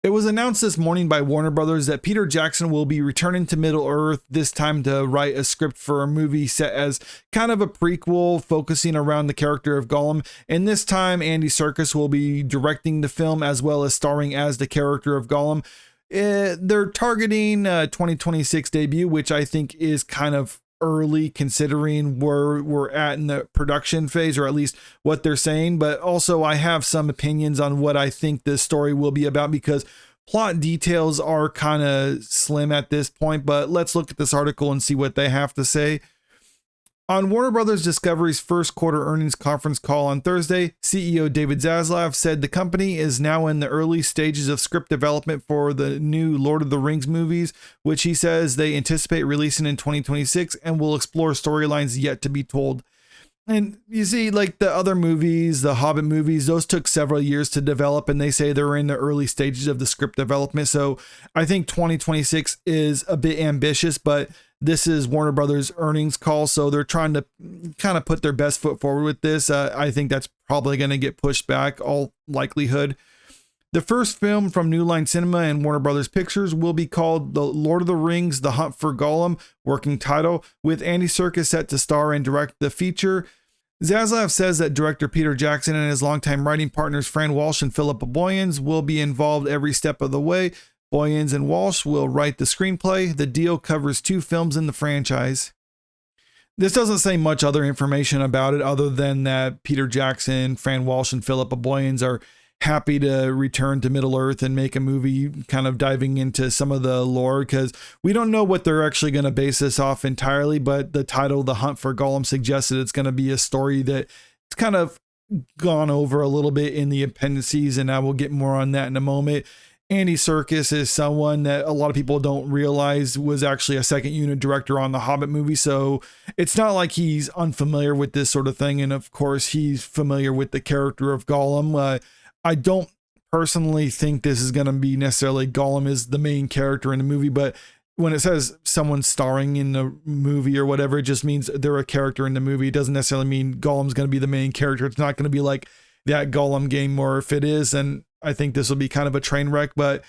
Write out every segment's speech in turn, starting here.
It was announced this morning by Warner Brothers that Peter Jackson will be returning to Middle-earth, this time to write a script for a movie set as kind of a prequel focusing around the character of Gollum. And this time, Andy Serkis will be directing the film as well as starring as the character of Gollum. They're targeting 2026 debut, which I think is kind of early considering where we're at in the production phase, or at least what they're saying. But also I have some opinions on what I think the story will be about, because plot details are kind of slim at this point. But let's look at this article and see what they have to say. On Warner Brothers Discovery's first quarter earnings conference call on Thursday, CEO David Zaslav said the company is now in the early stages of script development for the new Lord of the Rings movies, which he says they anticipate releasing in 2026 and will explore storylines yet to be told. And you see, like the other movies, the Hobbit movies, those took several years to develop, and they say they're in the early stages of the script development. So I think 2026 is a bit ambitious, but this is Warner Brothers earnings call, so they're trying to kind of put their best foot forward with this. I think that's probably going to get pushed back, all likelihood. The first film from New Line Cinema and Warner Brothers Pictures will be called The Lord of the Rings, The Hunt for Gollum, working title, with Andy Serkis set to star and direct the feature. Zaslav says that director Peter Jackson and his longtime writing partners Fran Walsh and Philippa Boyens will be involved every step of the way. Boyens and Walsh will write the screenplay. The deal covers 2 films in the franchise. This doesn't say much other information about it other than that Peter Jackson, Fran Walsh, and Philippa Boyens are happy to return to Middle-earth and make a movie kind of diving into some of the lore, because we don't know what they're actually going to base this off entirely, but the title, The Hunt for Gollum, suggests that it's going to be a story that it's kind of gone over a little bit in the appendices, and I will get more on that in a moment. Andy Serkis is someone that a lot of people don't realize was actually a second unit director on the Hobbit movie. So it's not like he's unfamiliar with this sort of thing. And of course, he's familiar with the character of Gollum. I don't personally think this is going to be necessarily Gollum is the main character in the movie, but when it says someone starring in the movie or whatever, it just means they're a character in the movie. It doesn't necessarily mean Gollum's going to be the main character. It's not going to be like that Gollum game, or if it is, then I think this will be kind of a train wreck. But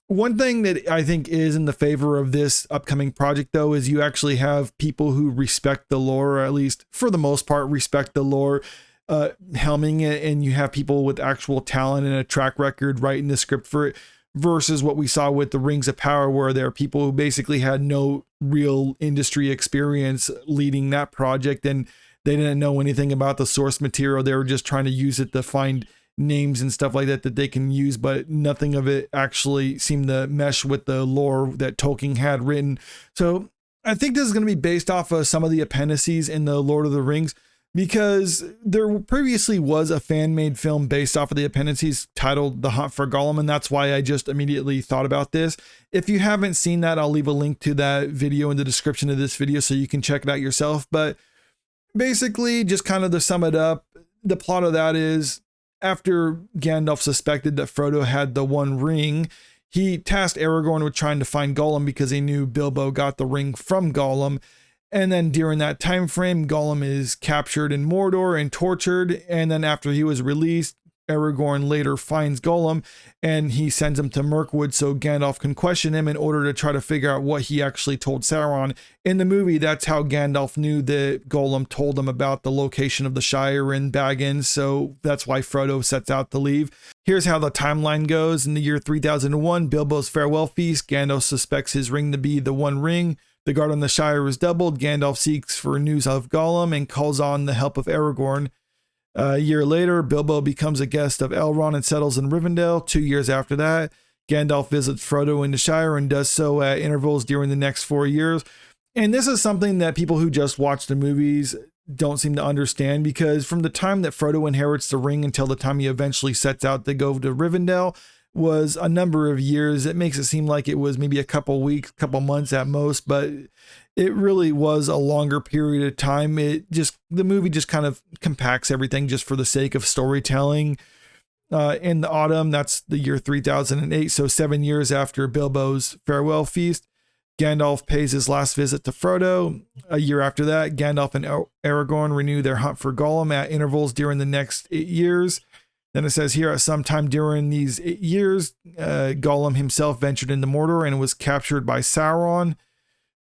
one thing that I think is in the favor of this upcoming project, though, is you actually have people who respect the lore, or at least for the most part, respect the lore, helming it, and you have people with actual talent and a track record writing the script for it, versus what we saw with the Rings of Power, where there are people who basically had no real industry experience leading that project, and they didn't know anything about the source material. They were just trying to use it to find names and stuff like that they can use, but nothing of it actually seemed to mesh with the lore that Tolkien had written. So I think this is going to be based off of some of the appendices in the Lord of the Rings, because there previously was a fan-made film based off of the appendices titled The Hunt for Gollum, and that's why I just immediately thought about this. If you haven't seen that, I'll leave a link to that video in the description of this video so you can check it out yourself. But basically, just kind of to sum it up, the plot of that is, after Gandalf suspected that Frodo had the One Ring, he tasked Aragorn with trying to find Gollum because he knew Bilbo got the ring from Gollum. And then during that time frame, Gollum is captured in Mordor and tortured. And then after he was released, Aragorn later finds Gollum and he sends him to Mirkwood so Gandalf can question him in order to try to figure out what he actually told Sauron. In the movie, that's how Gandalf knew that Gollum told him about the location of the Shire in Baggins, so that's why Frodo sets out to leave. Here's how the timeline goes. In the year 3001, Bilbo's farewell feast, Gandalf suspects his ring to be the One Ring. The guard on the Shire is doubled. Gandalf seeks for news of Gollum and calls on the help of Aragorn. A year later, Bilbo becomes a guest of Elrond and settles in Rivendell. 2 years after that, Gandalf visits Frodo in the Shire and does so at intervals during the next 4 years. And this is something that people who just watch the movies don't seem to understand, because from the time that Frodo inherits the ring until the time he eventually sets out to go to Rivendell was a number of years. It makes it seem like it was maybe a couple weeks, couple months at most, but it really was a longer period of time. The movie just kind of compacts everything just for the sake of storytelling. In the autumn, that's the year 3008, so 7 years after Bilbo's farewell feast, Gandalf pays his last visit to Frodo. A year after that, Gandalf and Aragorn renew their hunt for Gollum at intervals during the next 8 years. Then it says here, at some time during these 8 years, Gollum himself ventured into Mordor and was captured by Sauron.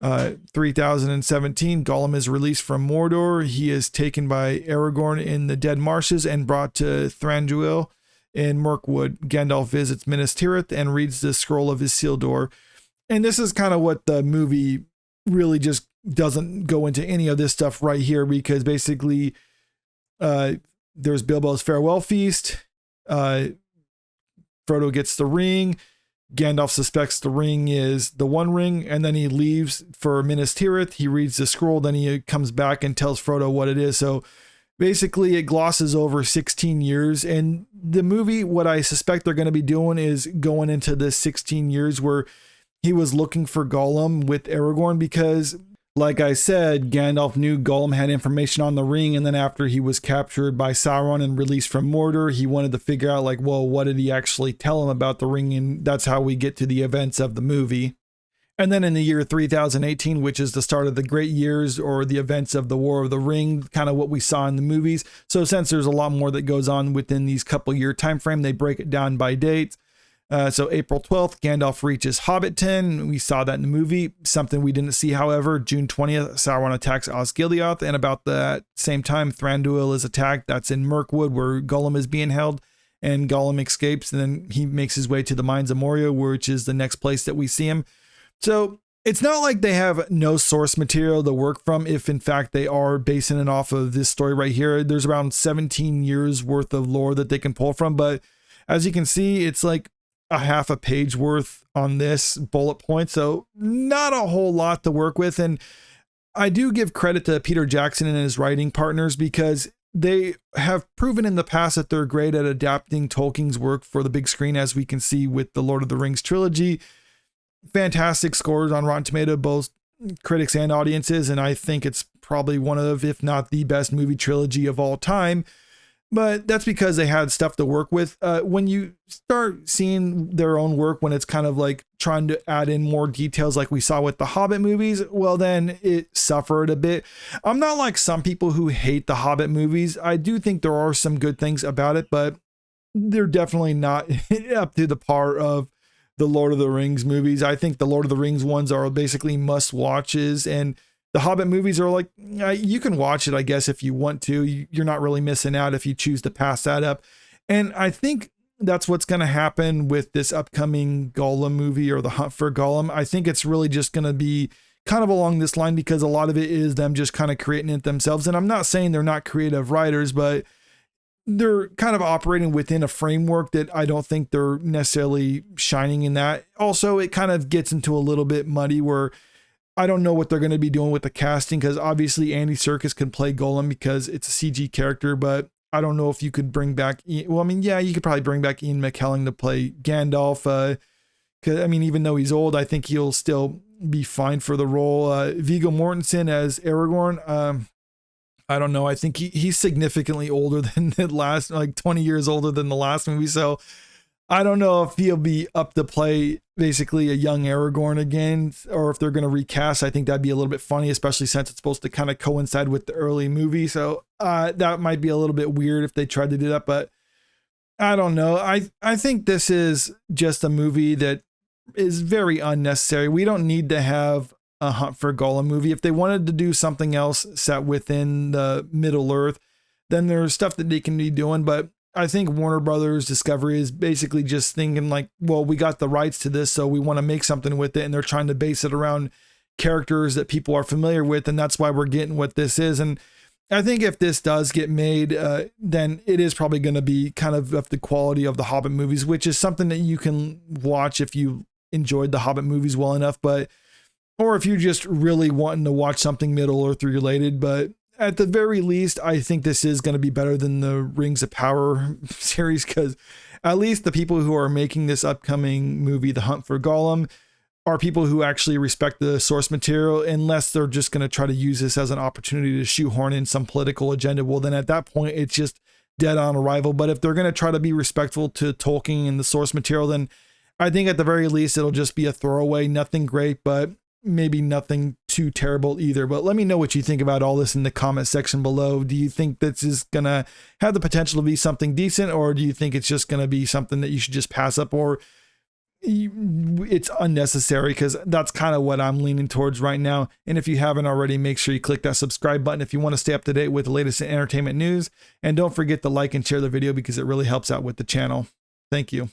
3017, Gollum is released from Mordor. He is taken by Aragorn in the Dead Marshes and brought to Thranduil in Mirkwood. Gandalf visits Minas Tirith and reads the scroll of Isildur. And this is kind of what the movie really just doesn't go into any of this stuff right here, because basically there's Bilbo's farewell feast. Frodo gets the ring. Gandalf suspects the ring is the One Ring, and then he leaves for Minas Tirith. He reads the scroll, then he comes back and tells Frodo what it is. So basically it glosses over 16 years. And the movie, what I suspect they're going to be doing is going into this 16 years where he was looking for Gollum with Aragorn, because like I said, Gandalf knew Gollum had information on the ring, and then after he was captured by Sauron and released from Mordor, he wanted to figure out, like, well, what did he actually tell him about the ring? And that's how we get to the events of the movie. And then in the year 3018, which is the start of the Great Years, or the events of the War of the Ring, kind of what we saw in the movies. So since there's a lot more that goes on within these couple year time frame, they break it down by dates. So April 12th, Gandalf reaches Hobbiton. We saw that in the movie. Something we didn't see, however, June 20th, Sauron attacks Osgiliath. And about that same time, Thranduil is attacked. That's in Mirkwood, where Gollum is being held. And Gollum escapes. And then he makes his way to the Mines of Moria, which is the next place that we see him. So it's not like they have no source material to work from, if in fact they are basing it off of this story right here. There's around 17 years worth of lore that they can pull from. But as you can see, it's like a half a page worth on this bullet point, so not a whole lot to work with. And I do give credit to Peter Jackson and his writing partners, because they have proven in the past that they're great at adapting Tolkien's work for the big screen, as we can see with the Lord of the Rings trilogy. Fantastic scores on Rotten Tomatoes, both critics and audiences, and I think it's probably one of, if not the best movie trilogy of all time. But that's because they had stuff to work with. When you start seeing their own work, when it's kind of like trying to add in more details like we saw with the Hobbit movies, well, then it suffered a bit. I'm not like some people who hate the Hobbit movies. I do think there are some good things about it, but they're definitely not up to the par of the Lord of the Rings movies. I think the Lord of the Rings ones are basically must watches, and the Hobbit movies are like, you can watch it, I guess, if you want to. You're not really missing out if you choose to pass that up. And I think that's what's going to happen with this upcoming Gollum movie, or the Hunt for Gollum. I think it's really just going to be kind of along this line, because a lot of it is them just kind of creating it themselves. And I'm not saying they're not creative writers, but they're kind of operating within a framework that I don't think they're necessarily shining in that. Also, it kind of gets into a little bit muddy, where I don't know what they're going to be doing with the casting, because obviously Andy Serkis can play Gollum because it's a CG character, but I don't know if you could bring back, well, I mean, yeah, you could probably bring back Ian McKellen to play Gandalf. Cause I mean, even though he's old, I think he'll still be fine for the role. Viggo Mortensen as Aragorn. I don't know. I think he's significantly older than the last, like 20 years older than the last movie. So I don't know if he'll be up to play basically a young Aragorn again, or if they're going to recast. I think that'd be a little bit funny, especially since it's supposed to kind of coincide with the early movie. So that might be a little bit weird if they tried to do that, but I don't know. I think this is just a movie that is very unnecessary. We don't need to have a Hunt for Gollum movie. If they wanted to do something else set within the Middle Earth, then there's stuff that they can be doing. But I think Warner Brothers Discovery is basically just thinking like, well, we got the rights to this, so we want to make something with it. And they're trying to base it around characters that people are familiar with. And that's why we're getting what this is. And I think if this does get made, then it is probably going to be kind of the quality of the Hobbit movies, which is something that you can watch if you enjoyed the Hobbit movies well enough, or if you're just really wanting to watch something Middle Earth related. But at the very least, I think this is going to be better than the Rings of Power series, because at least the people who are making this upcoming movie, The Hunt for Gollum, are people who actually respect the source material, unless they're just going to try to use this as an opportunity to shoehorn in some political agenda. Well, then at that point, it's just dead on arrival. But if they're going to try to be respectful to Tolkien and the source material, then I think at the very least, it'll just be a throwaway, nothing great, but maybe nothing too terrible either. But let me know what you think about all this in the comment section below. Do you think this is going to have the potential to be something decent, or do you think it's just going to be something that you should just pass up, or it's unnecessary? Because that's kind of what I'm leaning towards right now. And if you haven't already, make sure you click that subscribe button if you want to stay up to date with the latest entertainment news. And don't forget to like and share the video because it really helps out with the channel. Thank you.